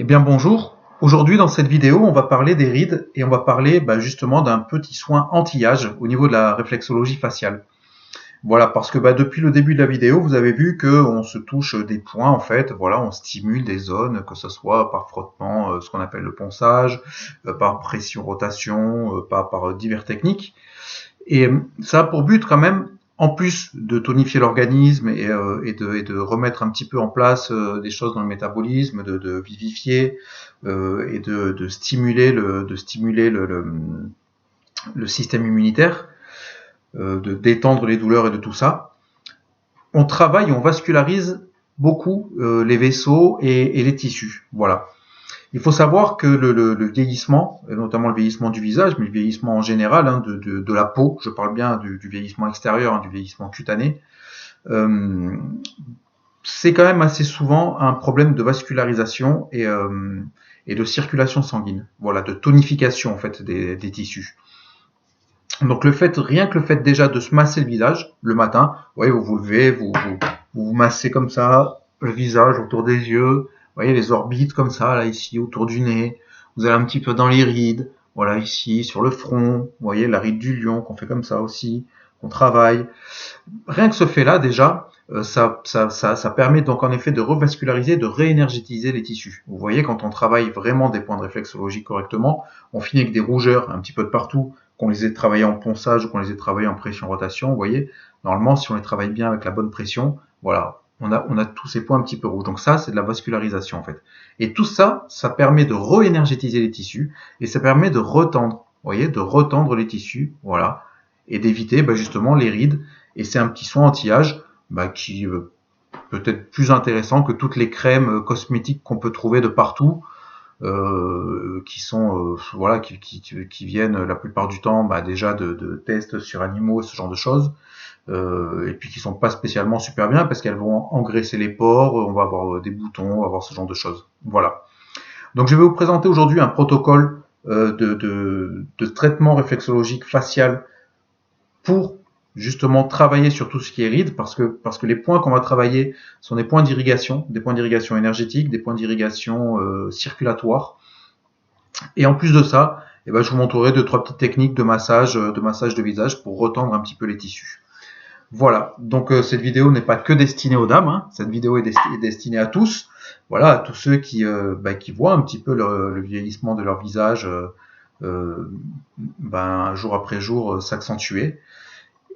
Eh bien bonjour, aujourd'hui dans cette vidéo on va parler des rides et on va parler justement d'un petit soin anti-âge au niveau de la réflexologie faciale. Voilà, parce que depuis le début de la vidéo vous avez vu qu'on se touche des points en fait, voilà, on stimule des zones, que ce soit par frottement, ce qu'on appelle le ponçage, par pression rotation, par diverses techniques. Et ça a pour but quand même, en plus de tonifier l'organisme et de remettre un petit peu en place des choses dans le métabolisme, de vivifier et de stimuler le système immunitaire, de détendre les douleurs et de tout ça. On travaille, on vascularise beaucoup les vaisseaux et les tissus. Voilà. Il faut savoir que le vieillissement, et notamment le vieillissement du visage, mais le vieillissement en général, de la peau, je parle bien du vieillissement extérieur, du vieillissement cutané, euh, c'est quand même assez souvent un problème de vascularisation et de circulation sanguine, voilà, de tonification en fait des tissus. Donc rien que le fait déjà de se masser le visage le matin, vous voyez, vous vous levez, vous massez comme ça le visage autour des yeux, vous voyez les orbites comme ça, là ici autour du nez, vous allez un petit peu dans les rides, voilà ici sur le front, vous voyez la ride du lion qu'on fait comme ça aussi, qu'on travaille. Rien que ce fait-là déjà, ça permet donc en effet de revasculariser, de réénergétiser les tissus. Vous voyez, quand on travaille vraiment des points de réflexologie correctement, on finit avec des rougeurs un petit peu de partout, qu'on les ait travaillés en ponçage ou qu'on les ait travaillés en pression-rotation. Vous voyez, normalement, si on les travaille bien avec la bonne pression, voilà, on a tous ces points un petit peu rouges. Donc ça, c'est de la vascularisation en fait. Et tout ça, ça permet de réénergétiser les tissus et ça permet de retendre, vous voyez, de retendre les tissus, voilà, et d'éviter justement les rides. Et c'est un petit soin anti-âge qui peut être plus intéressant que toutes les crèmes cosmétiques qu'on peut trouver de partout, qui sont voilà, qui viennent la plupart du temps déjà de tests sur animaux, ce genre de choses, et puis qui sont pas spécialement super bien parce qu'elles vont engraisser les pores, on va avoir des boutons, on va avoir ce genre de choses. Voilà. Donc je vais vous présenter aujourd'hui un protocole de traitement réflexologique facial pour justement travailler sur tout ce qui est rides, parce que les points qu'on va travailler sont des points d'irrigation énergétique, des points d'irrigation circulatoire. Et en plus de ça, je vous montrerai 2-3 petites techniques de massage de visage pour retendre un petit peu les tissus. Voilà, donc cette vidéo n'est pas que destinée aux dames, hein. Cette vidéo est destinée à tous, voilà, à tous ceux qui voient un petit peu le vieillissement de leur visage jour après jour s'accentuer.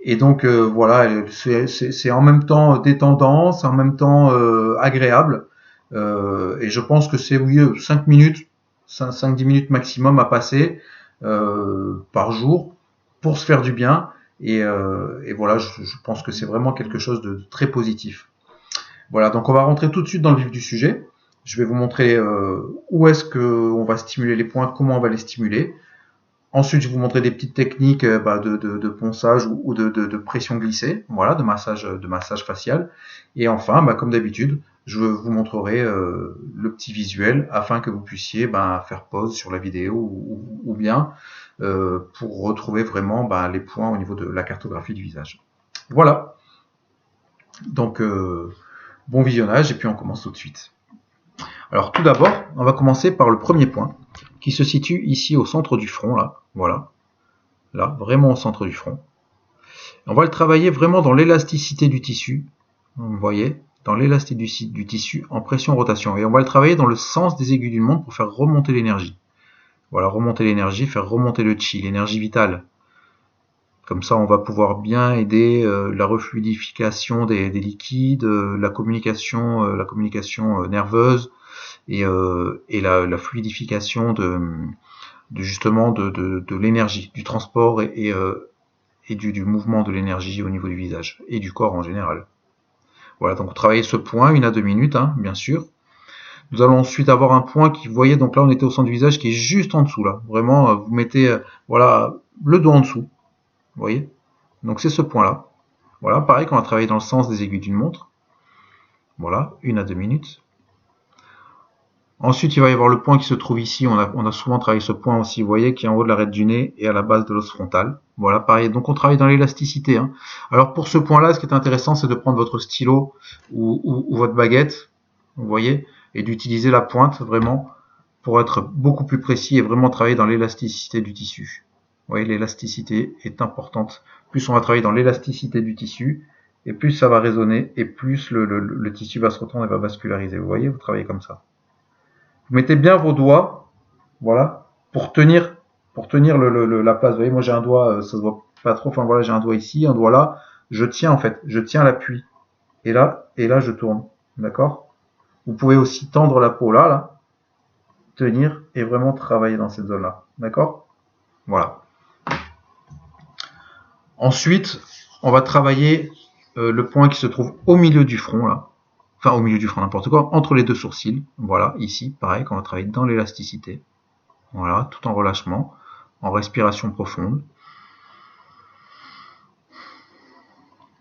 Et donc voilà, c'est en même temps détendant, c'est en même temps agréable. Et je pense que c'est 5 minutes, 5-10 minutes maximum à passer par jour pour se faire du bien. Et voilà, je pense que c'est vraiment quelque chose de très positif. Voilà, donc on va rentrer tout de suite dans le vif du sujet. Je vais vous montrer où est-ce qu'on va stimuler les points, comment on va les stimuler. Ensuite, je vais vous montrer des petites techniques de ponçage ou de pression glissée, voilà, de massage facial. Et enfin, comme d'habitude, je vous montrerai le petit visuel afin que vous puissiez faire pause sur la vidéo ou bien pour retrouver vraiment les points au niveau de la cartographie du visage. Voilà. Donc, bon visionnage et puis on commence tout de suite. Alors tout d'abord, on va commencer par le premier point qui se situe ici au centre du front, là, voilà, là, vraiment au centre du front. On va le travailler vraiment dans l'élasticité du tissu, vous voyez, dans l'élasticité du tissu en pression-rotation. Et on va le travailler dans le sens des aiguilles d'une montre pour faire remonter l'énergie. Voilà, remonter l'énergie, faire remonter le chi, l'énergie vitale. Comme ça, on va pouvoir bien aider la refluidification des liquides, la communication nerveuse, et la fluidification de l'énergie, du transport et du mouvement de l'énergie au niveau du visage et du corps en général. Voilà, donc travailler ce point 1 à 2 minutes, hein, bien sûr. Nous allons ensuite avoir un point qui, vous voyez, donc là on était au centre du visage qui est juste en dessous, là. Vraiment, vous mettez voilà, le dos en dessous, vous voyez. Donc c'est ce point-là. Voilà, pareil qu'on va travailler dans le sens des aiguilles d'une montre. Voilà, 1 à 2 minutes. Ensuite, il va y avoir le point qui se trouve ici. On a souvent travaillé ce point aussi, vous voyez, qui est en haut de l'arête du nez et à la base de l'os frontal. Voilà, pareil. Donc, on travaille dans l'élasticité. Hein. Alors, pour ce point-là, ce qui est intéressant, c'est de prendre votre stylo ou votre baguette, vous voyez, et d'utiliser la pointe vraiment pour être beaucoup plus précis et vraiment travailler dans l'élasticité du tissu. Vous voyez, l'élasticité est importante. Plus on va travailler dans l'élasticité du tissu, et plus ça va résonner, et plus le tissu va se retourner et va vasculariser. Vous voyez, vous travaillez comme ça. Vous mettez bien vos doigts, voilà, pour tenir la place. Vous voyez, moi j'ai un doigt, ça se voit pas trop, enfin voilà, j'ai un doigt ici, un doigt là. Je tiens en fait, je tiens l'appui. Et là je tourne. D'accord? Vous pouvez aussi tendre la peau là, tenir et vraiment travailler dans cette zone-là. D'accord? Voilà. Ensuite, on va travailler le point qui se trouve au milieu du front là. Enfin, au milieu du front, n'importe quoi, entre les deux sourcils. Voilà, ici, pareil, qu'on va travailler dans l'élasticité. Voilà, tout en relâchement, en respiration profonde.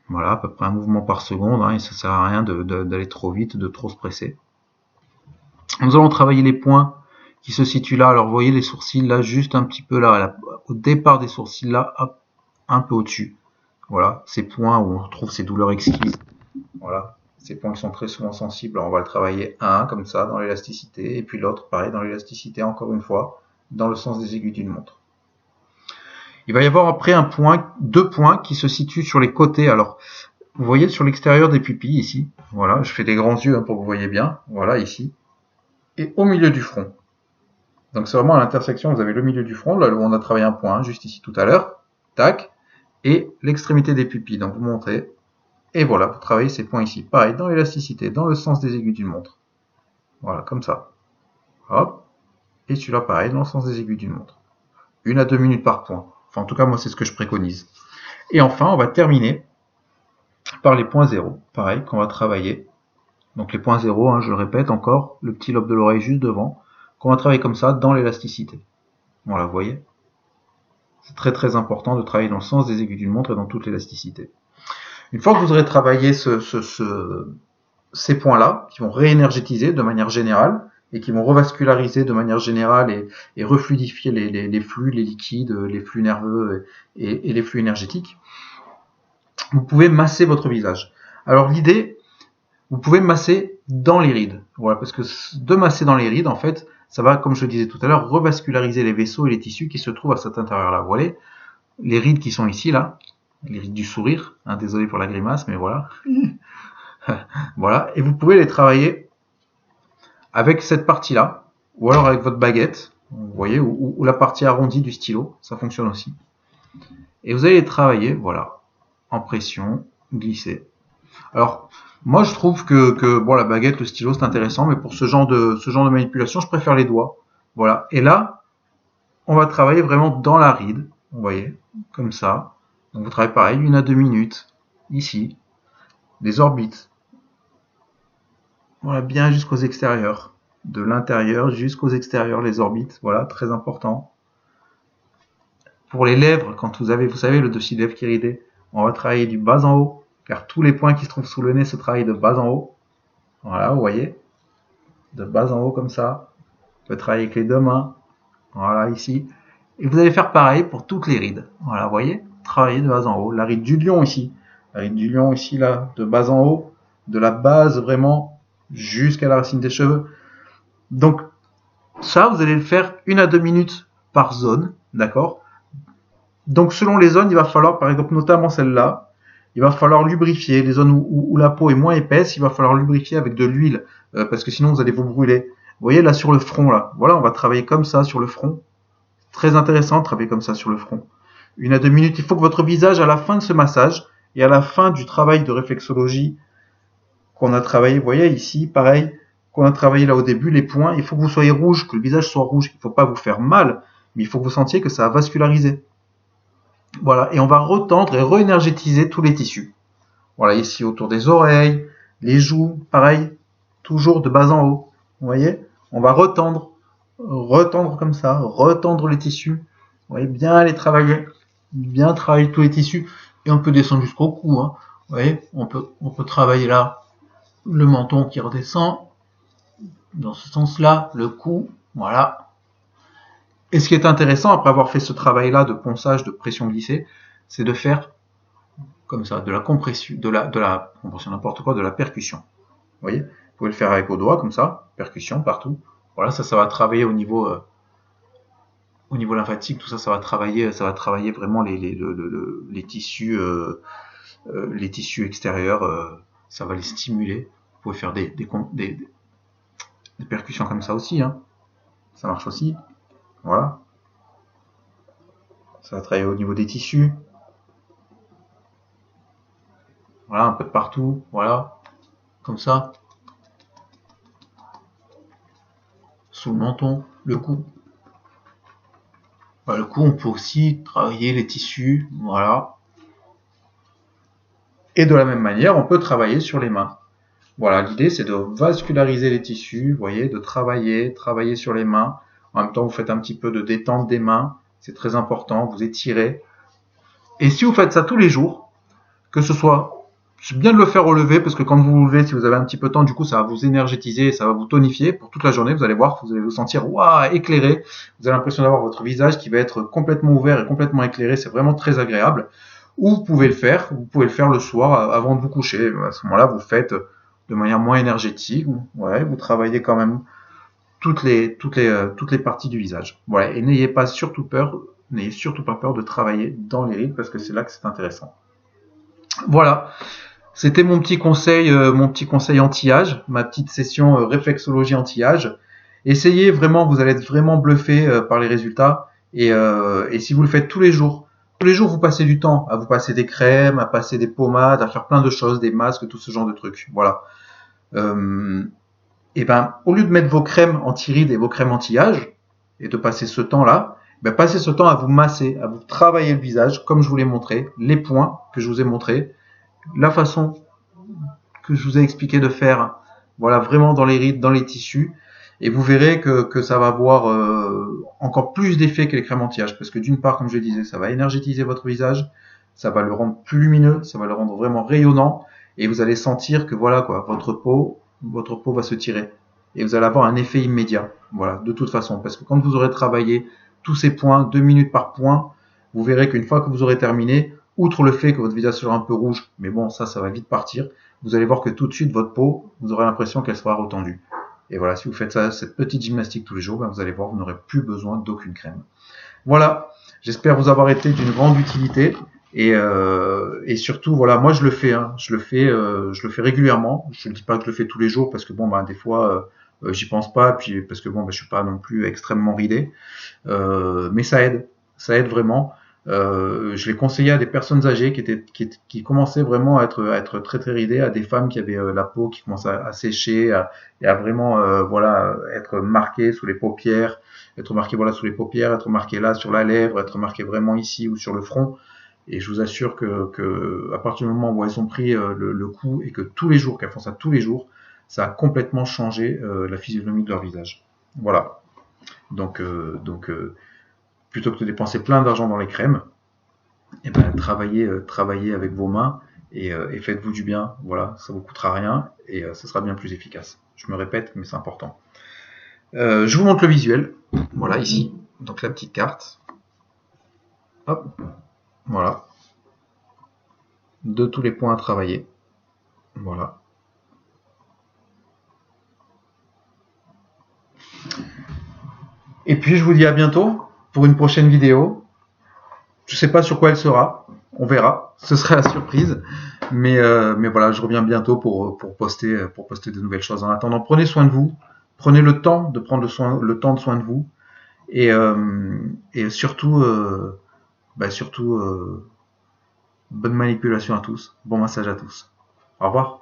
Voilà, à peu près un mouvement par seconde, hein, et ça sert à rien d'aller trop vite, de trop se presser. Nous allons travailler les points qui se situent là. Alors, vous voyez les sourcils là, juste un petit peu là, au départ des sourcils là, hop, un peu au-dessus. Voilà, ces points où on retrouve ces douleurs exquises. Voilà, ces points qui sont très souvent sensibles. Alors, on va le travailler un comme ça dans l'élasticité, et puis l'autre pareil dans l'élasticité encore une fois, dans le sens des aiguilles d'une montre. Il va y avoir après deux points qui se situent sur les côtés. Alors, vous voyez sur l'extérieur des pupilles ici. Voilà, je fais des grands yeux pour que vous voyez bien. Voilà, ici. Et au milieu du front. Donc c'est vraiment à l'intersection, vous avez le milieu du front, là où on a travaillé un point, juste ici tout à l'heure. Tac. Et l'extrémité des pupilles. Donc vous montrez. Et voilà, vous travaillez ces points ici. Pareil, dans l'élasticité, dans le sens des aiguilles d'une montre. Voilà, comme ça. Hop. Et celui-là, pareil, dans le sens des aiguilles d'une montre. 1 à 2 minutes par point. Enfin, en tout cas, moi, c'est ce que je préconise. Et enfin, on va terminer par les points 0. Pareil, qu'on va travailler. Donc les points 0, hein, je le répète encore, le petit lobe de l'oreille juste devant, qu'on va travailler comme ça dans l'élasticité. Voilà, vous voyez. C'est très très important de travailler dans le sens des aiguilles d'une montre et dans toute l'élasticité. Une fois que vous aurez travaillé ces points-là, qui vont réénergétiser de manière générale, et qui vont revasculariser de manière générale et refluidifier les flux, les liquides, les flux nerveux et les flux énergétiques, vous pouvez masser votre visage. Alors l'idée, vous pouvez masser dans les rides. Voilà, parce que de masser dans les rides, en fait, ça va, comme je le disais tout à l'heure, revasculariser les vaisseaux et les tissus qui se trouvent à cet intérieur-là. Vous voyez, les rides qui sont ici, là, les rides du sourire, hein, désolé pour la grimace, mais voilà. Voilà, et vous pouvez les travailler avec cette partie-là, ou alors avec votre baguette, vous voyez, ou la partie arrondie du stylo, ça fonctionne aussi. Et vous allez les travailler, voilà, en pression, glisser. Alors, moi je trouve que bon, la baguette, le stylo, c'est intéressant, mais pour ce genre de manipulation, je préfère les doigts. Voilà, et là, on va travailler vraiment dans la ride, vous voyez, comme ça. Donc vous travaillez pareil, 1 à 2 minutes, ici, des orbites. Voilà, bien jusqu'aux extérieurs. De l'intérieur jusqu'aux extérieurs, les orbites. Voilà, très important. Pour les lèvres, quand vous savez, le dessus des lèvres qui est ridé, on va travailler du bas en haut, car tous les points qui se trouvent sous le nez se travaillent de bas en haut. Voilà, vous voyez. De bas en haut, comme ça. Vous pouvez travailler avec les deux mains. Voilà, ici. Et vous allez faire pareil pour toutes les rides. Voilà, vous voyez. Travailler de bas en haut. La ride du lion ici. La ride du lion ici, là, de bas en haut. De la base, vraiment, jusqu'à la racine des cheveux. Donc, ça, vous allez le faire 1 à 2 minutes par zone, d'accord? Donc, selon les zones, il va falloir, par exemple, notamment celle-là, il va falloir lubrifier. Les zones où la peau est moins épaisse, il va falloir lubrifier avec de l'huile, parce que sinon, vous allez vous brûler. Vous voyez, là, sur le front, là, voilà, on va travailler comme ça sur le front. Très intéressant de travailler comme ça sur le front. 1 à 2 minutes, il faut que votre visage, à la fin de ce massage, et à la fin du travail de réflexologie qu'on a travaillé, vous voyez, ici, pareil, qu'on a travaillé là au début, les points, il faut que vous soyez rouge, que le visage soit rouge. Il ne faut pas vous faire mal, mais il faut que vous sentiez que ça a vascularisé. Voilà, et on va retendre et re-énergétiser tous les tissus. Voilà, ici autour des oreilles, les joues, pareil, toujours de bas en haut. Vous voyez, on va retendre comme ça, retendre les tissus. Vous voyez, bien les travailler, bien travailler tous les tissus, et on peut descendre jusqu'au cou. Hein. Vous voyez, on peut travailler là le menton qui redescend, dans ce sens-là, le cou, voilà. Et ce qui est intéressant, après avoir fait ce travail-là de ponçage, de pression glissée, c'est de faire comme ça, de la compression, de la compression, n'importe quoi, de la percussion. Vous voyez, pouvez le faire avec vos doigts, comme ça, percussion partout. Voilà, ça va travailler au niveau lymphatique, tout ça, ça va travailler vraiment les tissus extérieurs, ça va les stimuler. Vous pouvez faire des percussions comme ça aussi, hein. Ça marche aussi. Voilà. Ça va travailler au niveau des tissus. Voilà, un peu de partout. Voilà. Comme ça. Sous le menton, le cou. Voilà, le cou, on peut aussi travailler les tissus. Voilà. Et de la même manière, on peut travailler sur les mains. Voilà, l'idée c'est de vasculariser les tissus, vous voyez, de travailler sur les mains. En même temps, vous faites un petit peu de détente des mains, c'est très important, vous étirez. Et si vous faites ça tous les jours, que ce soit, c'est bien de le faire au lever, parce que quand vous vous levez, si vous avez un petit peu de temps, du coup, ça va vous énergétiser, ça va vous tonifier pour toute la journée. Vous allez voir, vous allez vous sentir waouh, éclairé. Vous avez l'impression d'avoir votre visage qui va être complètement ouvert et complètement éclairé. C'est vraiment très agréable. Ou vous pouvez le faire le soir avant de vous coucher. À ce moment-là, vous faites de manière moins énergétique. Ouais, vous travaillez quand même toutes les parties du visage. Voilà, et n'ayez surtout pas peur de travailler dans les rides parce que c'est là que c'est intéressant. Voilà, c'était mon petit conseil anti-âge, ma petite session réflexologie anti-âge. Essayez vraiment, vous allez être vraiment bluffé par les résultats. Et si vous le faites tous les jours vous passez du temps à vous passer des crèmes, à passer des pommades, à faire plein de choses, des masques, tout ce genre de trucs. Voilà. Et ben, au lieu de mettre vos crèmes anti-rides et vos crèmes anti-âge, et de passer ce temps-là, ben, passez ce temps à vous masser, à vous travailler le visage, comme je vous l'ai montré, les points que je vous ai montrés, la façon que je vous ai expliqué de faire, voilà, vraiment dans les rides, dans les tissus, et vous verrez que ça va avoir encore plus d'effet que les crèmes anti-âge, parce que d'une part, comme je le disais, ça va énergétiser votre visage, ça va le rendre plus lumineux, ça va le rendre vraiment rayonnant, et vous allez sentir que voilà quoi, votre peau va se tirer, et vous allez avoir un effet immédiat, voilà, de toute façon, parce que quand vous aurez travaillé tous ces points, 2 minutes par point, vous verrez qu'une fois que vous aurez terminé, outre le fait que votre visage sera un peu rouge, mais bon, ça va vite partir, vous allez voir que tout de suite, votre peau, vous aurez l'impression qu'elle sera retendue. Et voilà, si vous faites ça, cette petite gymnastique tous les jours, ben vous allez voir, vous n'aurez plus besoin d'aucune crème. Voilà, j'espère vous avoir été d'une grande utilité. Et surtout, voilà, moi je le fais, hein, je le fais régulièrement. Je ne dis pas que je le fais tous les jours parce que bon, ben des fois, j'y pense pas, puis parce que bon, ben je suis pas non plus extrêmement ridé. Mais ça aide vraiment. Je l'ai conseillé à des personnes âgées qui commençaient vraiment à être très très ridées, à des femmes qui avaient la peau qui commençait à sécher, et à vraiment voilà, être marquée sous les paupières, être marquée voilà sous les paupières, être marquée là sur la lèvre, être marquée vraiment ici ou sur le front. Et je vous assure que à partir du moment où elles ont pris le coup et que tous les jours, qu'elles font ça tous les jours, ça a complètement changé la physionomie de leur visage. Voilà. Donc plutôt que de dépenser plein d'argent dans les crèmes, et ben travaillez avec vos mains et faites-vous du bien. Voilà, ça vous coûtera rien et ça sera bien plus efficace. Je me répète, mais c'est important. Je vous montre le visuel. Voilà, ici. Donc la petite carte. Hop. Voilà. De tous les points à travailler. Voilà. Et puis je vous dis à bientôt pour une prochaine vidéo. Je sais pas sur quoi elle sera. On verra. Ce sera la surprise. Mais voilà, je reviens bientôt pour poster de nouvelles choses. En attendant, prenez soin de vous. Prenez le temps de prendre le temps de soin de vous. Et surtout, bonne manipulation à tous. Bon massage à tous. Au revoir.